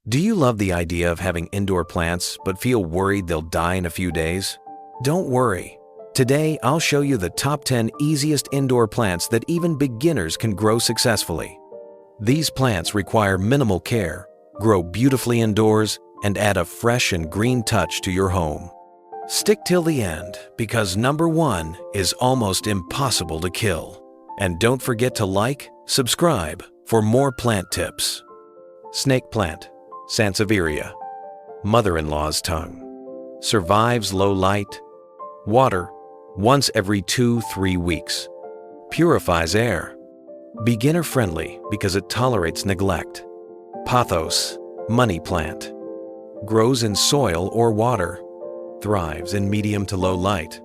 Do you love the idea of having indoor plants but feel worried they'll die in a few days? Don't worry. Today, I'll show you the top 10 easiest indoor plants that even beginners can grow successfully. These plants require minimal care, grow beautifully indoors, and add a fresh and green touch to your home. Stick till the end because number 1 is almost impossible to kill. And don't forget to like, subscribe for more plant tips. Snake plant, Sansevieria. Mother-in-law's tongue. Survives low light. Water once every 2-3 weeks. Purifies air. Beginner-friendly because it tolerates neglect. Pothos, money plant. Grows in soil or water. Thrives in medium to low light.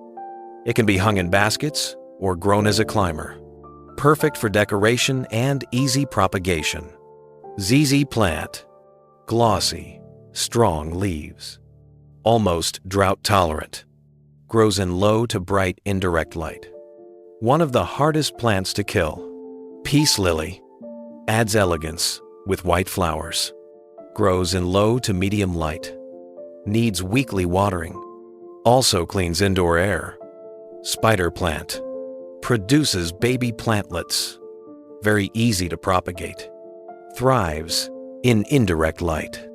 It can be hung in baskets or grown as a climber. Perfect for decoration and easy propagation. ZZ plant. Glossy, strong leaves. Almost drought tolerant. Grows in low to bright indirect light. One of the hardest plants to kill. Peace lily. Adds elegance with white flowers. Grows in low to medium light. Needs weekly watering. Also cleans indoor air. Spider plant. Produces baby plantlets. Very easy to propagate. Thrives in indirect light.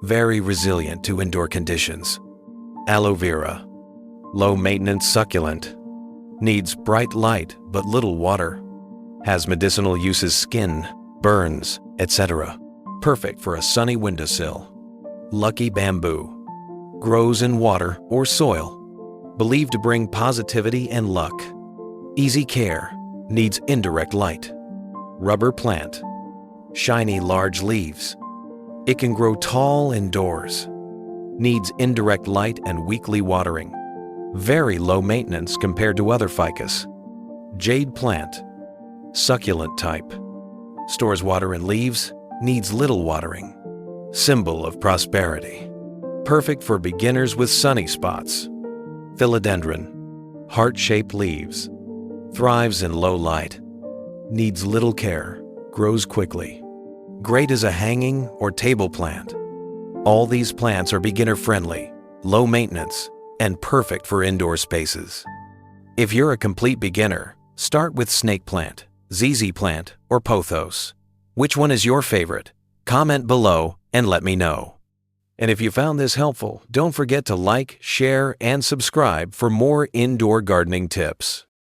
Very resilient to indoor conditions. Aloe Vera. Low maintenance succulent. Needs bright light but little water. Has medicinal uses skin, burns, etc. Perfect for a sunny windowsill. Lucky bamboo. Grows in water or soil. Believed to bring positivity and luck. Easy care. Needs indirect light. Rubber plant. Shiny large leaves. It can grow tall indoors. Needs indirect light and weekly watering. Very low maintenance compared to other ficus. Jade plant. Succulent type. Stores water in leaves. Needs little watering. Symbol of prosperity. Perfect for beginners with sunny spots. Philodendron. Heart-shaped leaves. Thrives in low light. Needs little care. Grows quickly. Great as a hanging or table plant. All these plants are beginner-friendly, low maintenance, and perfect for indoor spaces. If you're a complete beginner, start with snake plant, ZZ plant, or pothos. Which one is your favorite? Comment below and let me know. And if you found this helpful, don't forget to like, share, and subscribe for more indoor gardening tips.